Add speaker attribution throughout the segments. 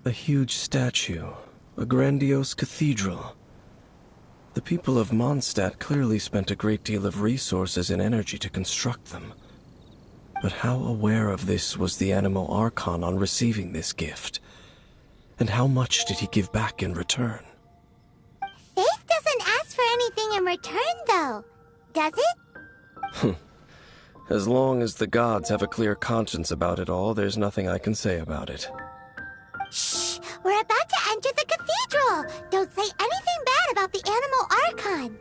Speaker 1: A huge statue, a grandiose cathedral. The people of Mondstadt clearly spent a great deal of resources and energy to construct them. But how aware of this was the Anemo Archon on receiving this gift? And how much did he give back in return?
Speaker 2: Faith doesn't ask for anything in return, though, does it?
Speaker 1: As long as the gods have a clear conscience about it all, there's nothing I can say about it.
Speaker 2: Shh! We're about to enter the cathedral! Don't say anything bad about the Anemo Archon!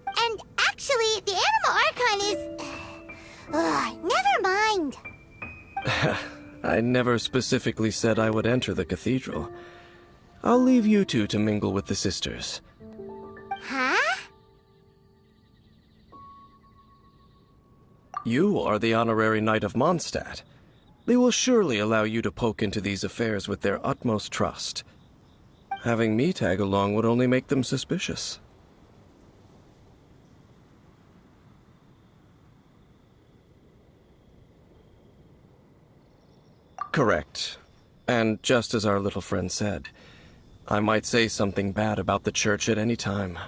Speaker 2: And actually, the Anemo Archon is... never mind!
Speaker 1: I never specifically said I would enter the cathedral. I'll leave you two to mingle with the sisters.
Speaker 2: Huh?
Speaker 1: You are the honorary knight of Mondstadt. They will surely allow you to poke into these affairs with their utmost trust. Having me tag along would only make them suspicious. Correct. And just as our little friend said, I might say something bad about the church at any time.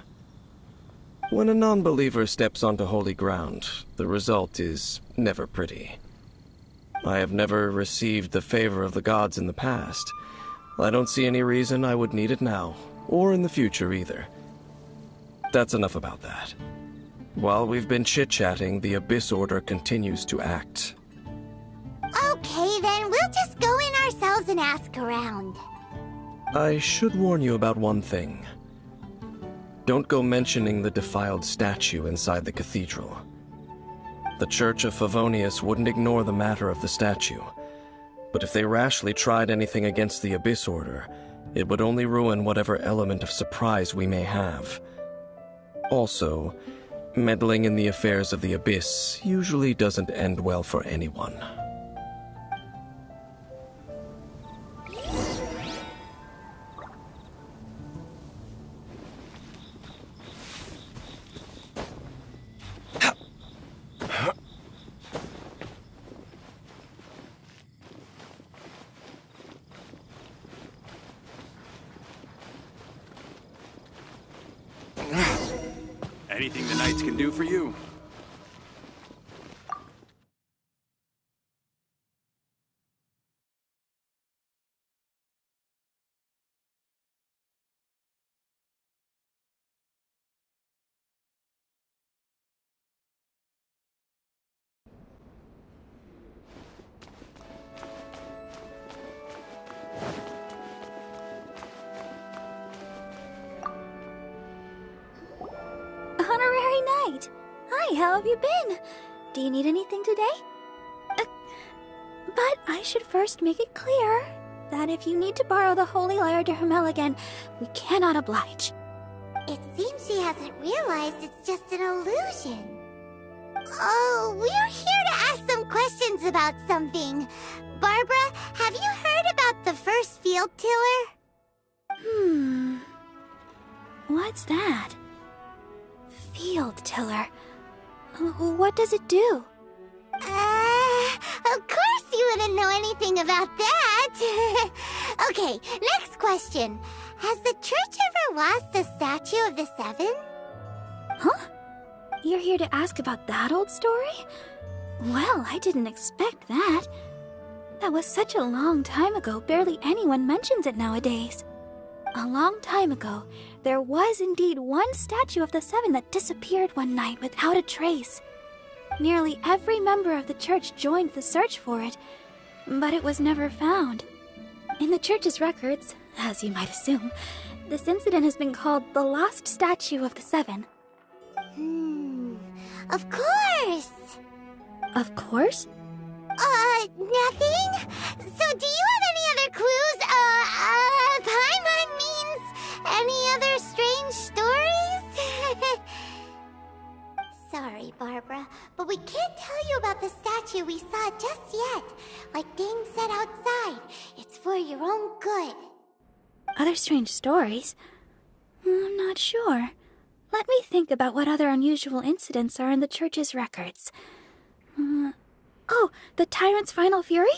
Speaker 1: When a non-believer steps onto holy ground, the result is never pretty. I have never received the favor of the gods in the past. I don't see any reason I would need it now, or in the future either. That's enough about that. While we've been chit-chatting, the Abyss Order continues to act.
Speaker 2: Okay, then we'll just go in ourselves and ask around.
Speaker 1: I should warn you about one thing. Don't go mentioning the defiled statue inside the cathedral. The Church of Favonius wouldn't ignore the matter of the statue, but if they rashly tried anything against the Abyss Order, it would only ruin whatever element of surprise we may have. Also, meddling in the affairs of the Abyss usually doesn't end well for anyone.
Speaker 3: Anything the knights can do for you.
Speaker 4: Honorary Knight! Hi, how have you been? Do you need anything today? But I should first make it clear that if you need to borrow the Holy Lyre to Hermel again, we cannot oblige.
Speaker 2: It seems she hasn't realized it's just an illusion. Oh, we're here to ask some questions about something. Barbara, have you heard about the first field tiller?
Speaker 4: What's that? Field tiller. What does it do?
Speaker 2: Of course you wouldn't know anything about that. Okay, next question. Has the church ever lost a statue of the Seven?
Speaker 4: Huh? You're here to ask about that old story? Well, I didn't expect that. That was such a long time ago, barely anyone mentions it nowadays. A long time ago, there was indeed one statue of the Seven that disappeared one night without a trace. Nearly every member of the church joined the search for it, but it was never found. In the church's records, as you might assume, this incident has been called the Lost Statue of the Seven.
Speaker 2: Of course!
Speaker 4: Of course?
Speaker 2: Nothing? So do you have any other clues? Paimon means any other strange stories? Sorry, Barbara, but we can't tell you about the statue we saw just yet. Like Dane said outside, it's for your own good.
Speaker 4: Other strange stories? I'm not sure. Let me think about what other unusual incidents are in the church's records. Oh, the tyrant's final fury?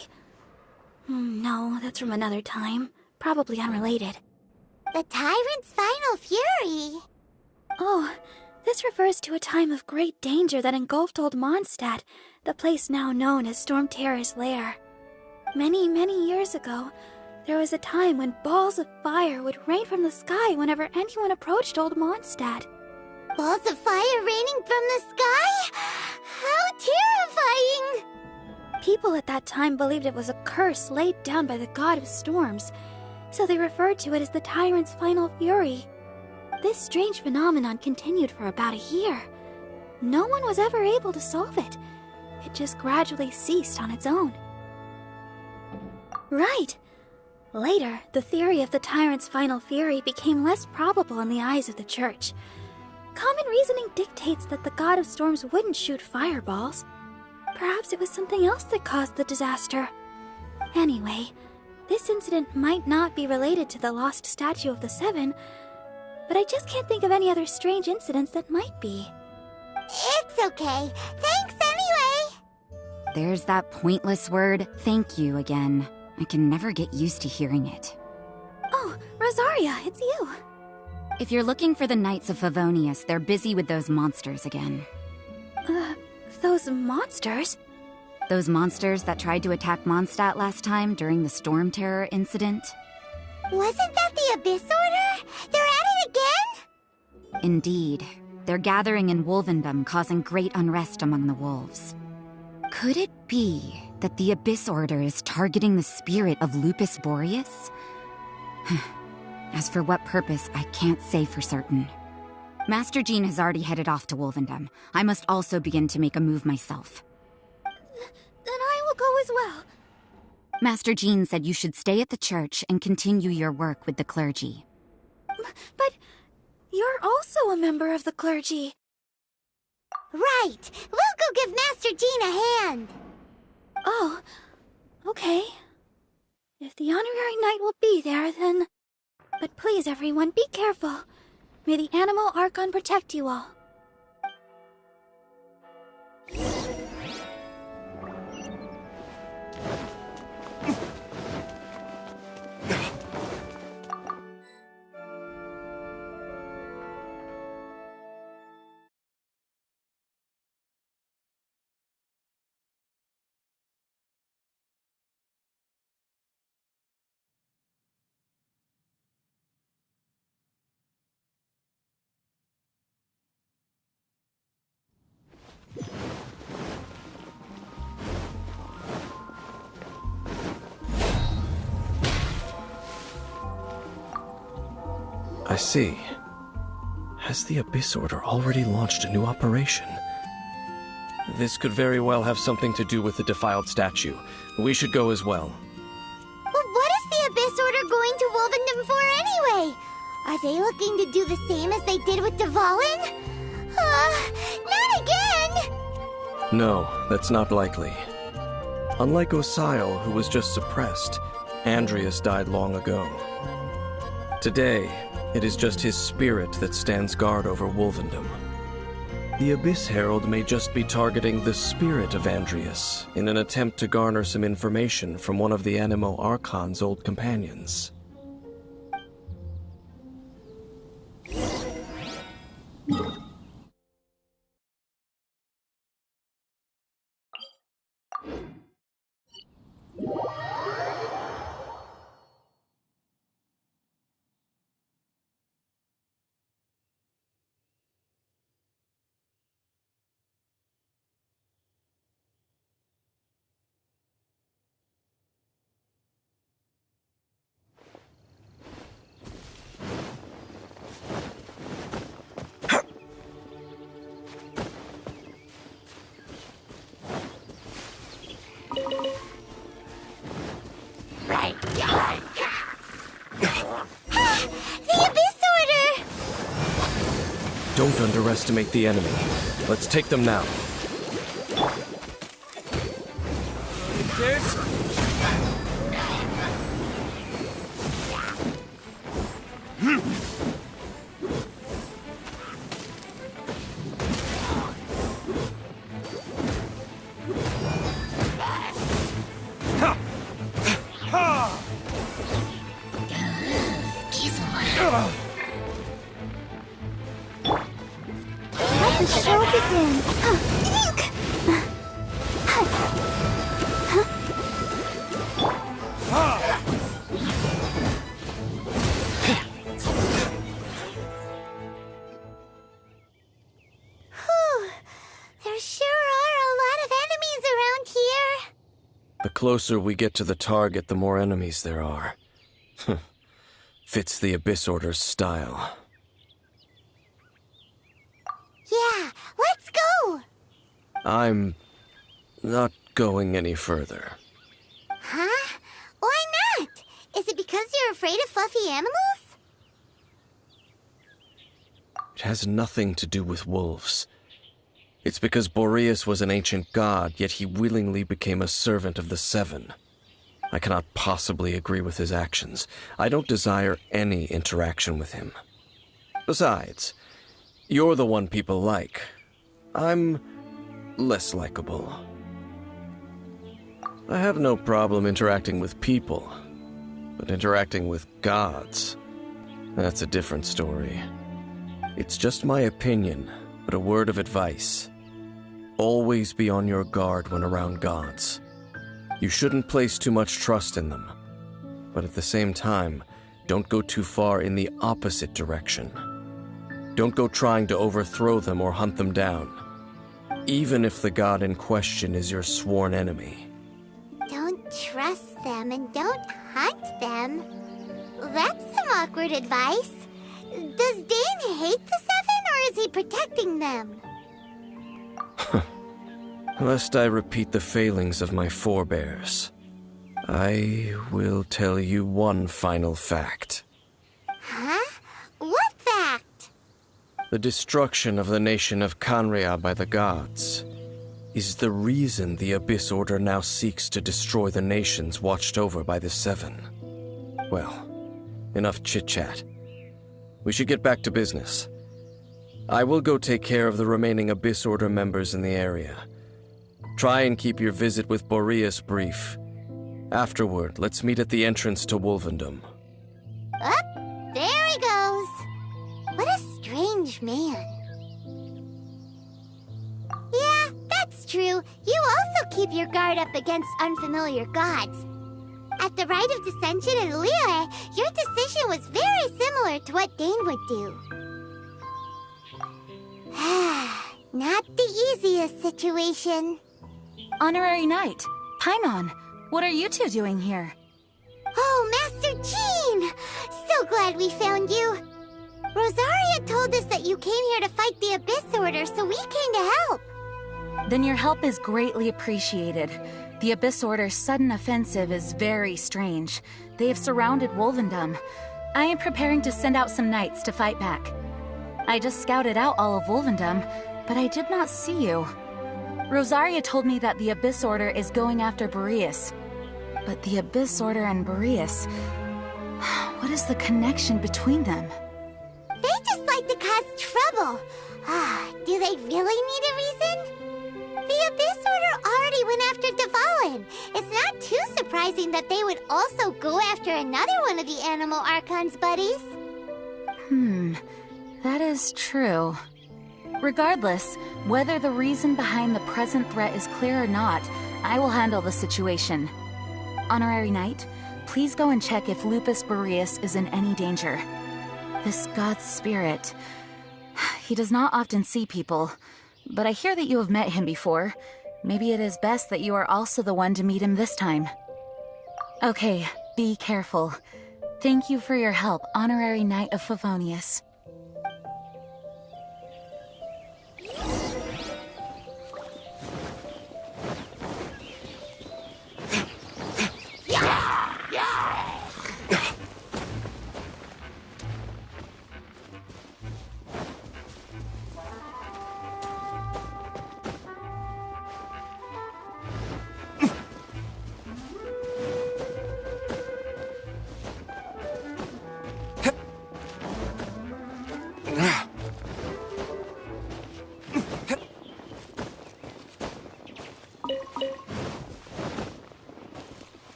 Speaker 4: No, that's from another time. probably unrelated.
Speaker 2: The Tyrant's final fury?
Speaker 4: Oh, this refers to a time of great danger that engulfed Old Mondstadt, the place now known as Storm Terror's lair. Many, many years ago, there was a time when balls of fire would rain from the sky whenever anyone approached Old Mondstadt.
Speaker 2: Balls of fire raining from the sky? How terrifying!
Speaker 4: People at that time believed it was a curse laid down by the god of storms, so they referred to it as the Tyrant's final fury. This strange phenomenon continued for about a year. No one was ever able to solve it. It just gradually ceased on its own. Right. Later, the theory of the Tyrant's final fury became less probable in the eyes of the Church. Common reasoning dictates that the god of storms wouldn't shoot fireballs. Perhaps it was something else that caused the disaster. Anyway, this incident might not be related to the lost statue of the Seven, but I just can't think of any other strange incidents that might be.
Speaker 2: It's okay. Thanks anyway.
Speaker 5: There's that pointless word, thank you, again. I can never get used to hearing it.
Speaker 4: Oh, Rosaria, it's you.
Speaker 5: If you're looking for the Knights of Favonius, they're busy with those monsters again.
Speaker 4: Those monsters?
Speaker 5: Those monsters that tried to attack Mondstadt last time during the Storm Terror incident?
Speaker 2: Wasn't that the Abyss Order? They're at it again?
Speaker 5: Indeed. They're gathering in Wolvendom, causing great unrest among the wolves. Could it be that the Abyss Order is targeting the spirit of Lupus Boreas? As for what purpose, I can't say for certain. Master Jean has already headed off to Wolvendom. I must also begin to make a move myself.
Speaker 4: Then I will go as well.
Speaker 5: Master Jean said you should stay at the church and continue your work with the clergy.
Speaker 4: But you're also a member of the clergy.
Speaker 2: Right. We'll go give Master Jean a hand.
Speaker 4: Oh, okay. If the honorary knight will be there, then... But please, everyone, be careful. May the Animal Archon protect you all.
Speaker 1: I see. Has the Abyss Order already launched a new operation? This could very well have something to do with the defiled statue. We should go as well.
Speaker 2: But what is the Abyss Order going to Wolvendom for anyway? Are they looking to do the same as they did with Dvalin? Not again!
Speaker 1: No, that's not likely. Unlike Osial, who was just suppressed, Andreas died long ago. Today, it is just his spirit that stands guard over Wolvendom. The Abyss Herald may just be targeting the spirit of Andreas in an attempt to garner some information from one of the Animo Archon's old companions.
Speaker 2: The Abyss Order!
Speaker 1: Don't underestimate the enemy. Let's take them now. The closer we get to the target, the more enemies there are. Fits the Abyss Order's style.
Speaker 2: Yeah, let's go!
Speaker 1: I'm not going any further.
Speaker 2: Huh? Why not? Is it because you're afraid of fluffy animals?
Speaker 1: It has nothing to do with wolves. It's because Boreas was an ancient god, yet he willingly became a servant of the Seven. I cannot possibly agree with his actions. I don't desire any interaction with him. Besides, you're the one people like. I'm less likable. I have no problem interacting with people, but interacting with gods, that's a different story. It's just my opinion, but a word of advice. Always be on your guard when around gods. You shouldn't place too much trust in them, but at the same time, don't go too far in the opposite direction. Don't go trying to overthrow them or hunt them down, even if the god in question is your sworn enemy.
Speaker 2: Don't trust them and don't hunt them. That's some awkward advice. Does Dane hate the Seven, or is he protecting them?
Speaker 1: Lest I repeat the failings of my forebears, I will tell you one final fact.
Speaker 2: Huh? What fact?
Speaker 1: The destruction of the nation of Canria by the gods is the reason the Abyss Order now seeks to destroy the nations watched over by the Seven. Well, enough chit-chat. We should get back to business. I will go take care of the remaining Abyss Order members in the area. Try and keep your visit with Boreas brief. Afterward, let's meet at the entrance to Wolvendom.
Speaker 2: Up, there he goes. What a strange man. Yeah, that's true. You also keep your guard up against unfamiliar gods. At the Rite of Dissension in Liyue, your decision was very similar to what Dane would do. Not the easiest situation.
Speaker 5: Honorary Knight, Paimon, what are you two doing here?
Speaker 2: Oh, Master Jean! So glad we found you. Rosaria told us that you came here to fight the Abyss Order, so we came to help.
Speaker 5: Then your help is greatly appreciated. The Abyss Order's sudden offensive is very strange. They have surrounded Wolvendom. I am preparing to send out some knights to fight back. I just scouted out all of Wolvendom, but I did not see you. Rosaria told me that the Abyss Order is going after Boreas. But the Abyss Order and Boreas... what is the connection between them?
Speaker 2: They just like to cause trouble. Do they really need a reason? The Abyss Order already went after Dvalin. It's not too surprising that they would also go after another one of the Animal Archon's buddies.
Speaker 5: That is true. Regardless, whether the reason behind the present threat is clear or not, I will handle the situation. Honorary Knight, please go and check if Lupus Boreas is in any danger. This god's spirit... he does not often see people, but I hear that you have met him before. Maybe it is best that you are also the one to meet him this time. Okay, be careful. Thank you for your help, Honorary Knight of Favonius.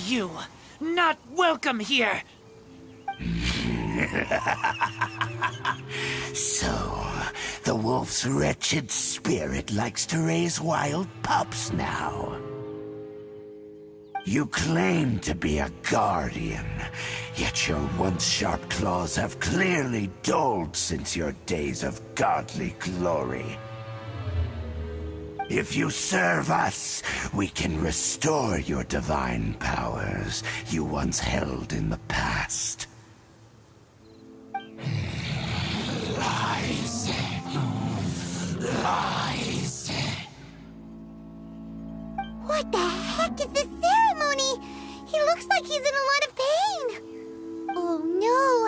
Speaker 6: You, not welcome here!
Speaker 7: So, the wolf's wretched spirit likes to raise wild pups now. You claim to be a guardian, yet your once sharp claws have clearly dulled since your days of godly glory. If you serve us, we can restore your divine powers you once held in the past. Lies. Lies.
Speaker 2: What the heck is this ceremony? He looks like he's in a lot of pain. Oh no,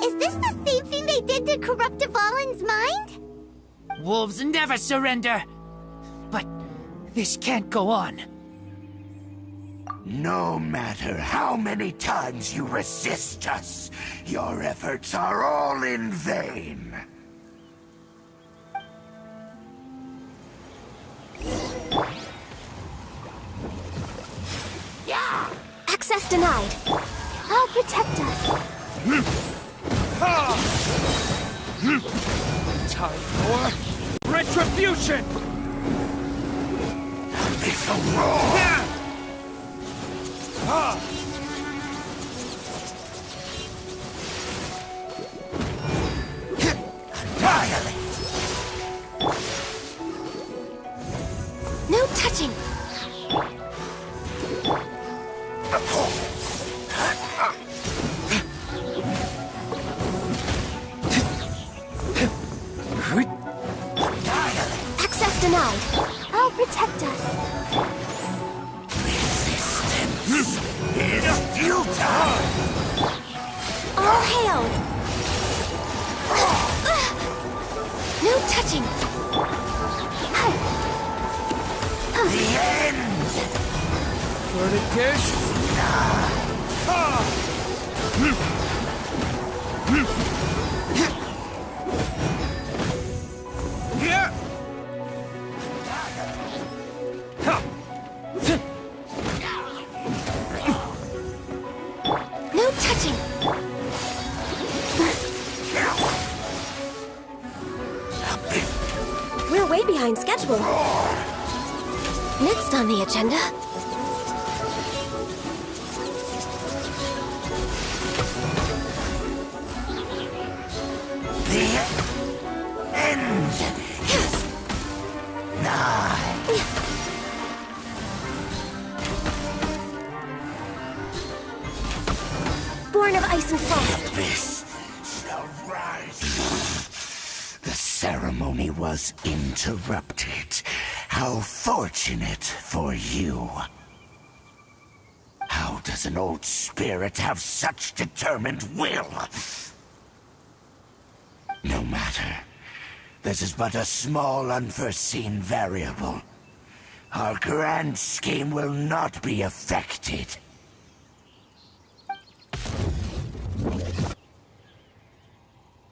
Speaker 2: is this the same thing they did to corrupt Dvalin's mind?
Speaker 6: Wolves never surrender! But this can't go on.
Speaker 7: No matter how many times you resist us, your efforts are all in vain.
Speaker 2: Access denied. I'll protect us.
Speaker 6: Time for retribution!
Speaker 7: It's a roar! Annihilate!
Speaker 2: No touching. Access denied. I'll protect us.
Speaker 7: Resistance is futile!
Speaker 2: All hail. No touching.
Speaker 7: The end!
Speaker 6: Fortitude?
Speaker 2: No touching. We're way behind schedule. Next on the agenda.
Speaker 7: The end is nigh.
Speaker 2: Born of ice and frost.
Speaker 7: This shall rise. The ceremony was interrupted. How fortunate for you. How does an old spirit have such determined will? No matter. This is but a small unforeseen variable. Our grand scheme will not be affected.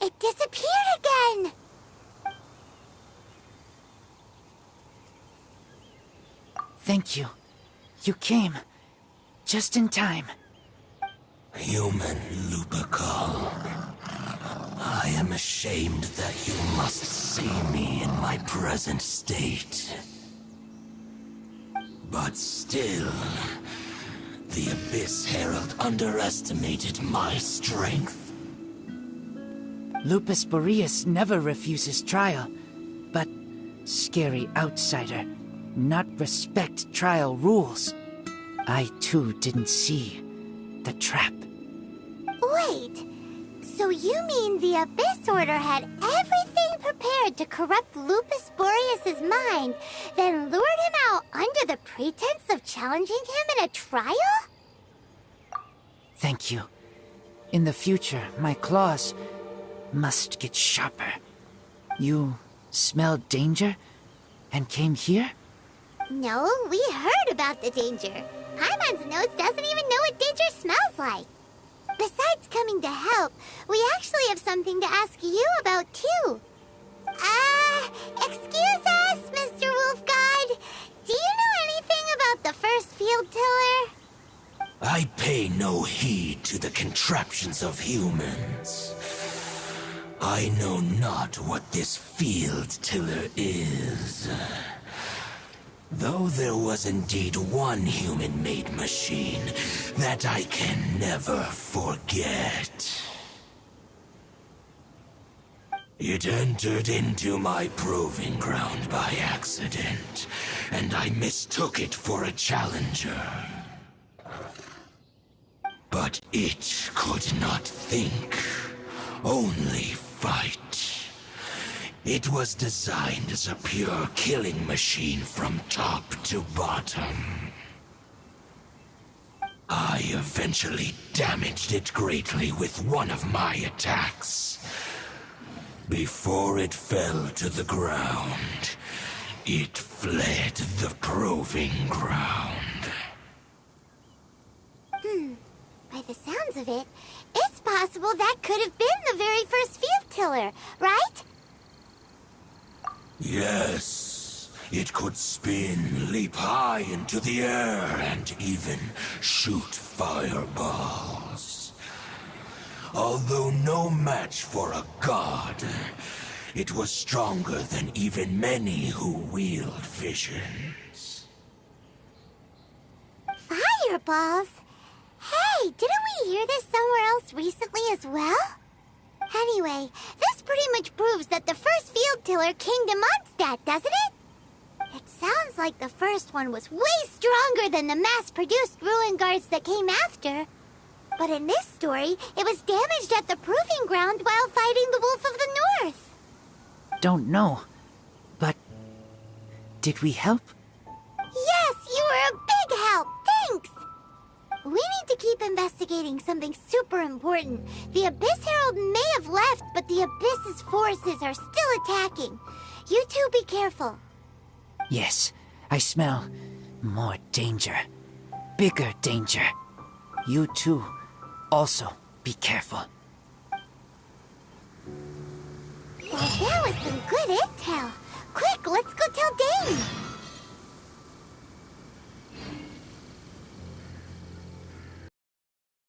Speaker 2: It disappeared again!
Speaker 6: Thank you. You came. Just in time.
Speaker 7: Human Lupercal. I am ashamed that you must see me in my present state. But still, the Abyss Herald underestimated my strength.
Speaker 6: Lupus Boreas never refuses trial, but scary outsider, not respect trial rules. I too didn't see the trap.
Speaker 2: Wait, so you mean the Abyss Order had everything prepared to corrupt Lupus Boreas' mind, then lured him out under the pretense of challenging him in a trial?
Speaker 6: Thank you. In the future, my claws must get sharper. You smelled danger and came here?
Speaker 2: No, we heard about the danger. Paimon's nose doesn't even know what danger smells like. Besides coming to help, we actually have something to ask you about, too. Excuse us, Mr. Wolf God. Do you know anything about the first field tiller?
Speaker 7: I pay no heed to the contraptions of humans. I know not what this field tiller is. Though there was indeed one human-made machine that I can never forget. It entered into my proving ground by accident, and I mistook it for a challenger. But it could not think, only fight. It was designed as a pure killing machine from top to bottom. I eventually damaged it greatly with one of my attacks. Before it fell to the ground, it fled the proving ground.
Speaker 2: By the sounds of it, it's possible that could have been the very first field tiller, right?
Speaker 7: Yes, it could spin, leap high into the air, and even shoot fireballs. Although no match for a god, it was stronger than even many who wield visions.
Speaker 2: Fireballs? Hey, didn't we hear this somewhere else recently as well? Anyway, this pretty much proves that the first field tiller came to Mondstadt, doesn't it? It sounds like the first one was way stronger than the mass-produced ruin guards that came after. But in this story, it was damaged at the proving ground while fighting the Wolf of the North.
Speaker 6: Don't know. But did we help?
Speaker 2: Yes, you were a big help. Thanks. We need to keep investigating something super important. The Abyss Herald may have left, but the Abyss's forces are still attacking. You two be careful.
Speaker 6: Yes, I smell more danger. Bigger danger. You too, also be careful.
Speaker 2: Well, that was some good intel. Quick, let's go tell Dane.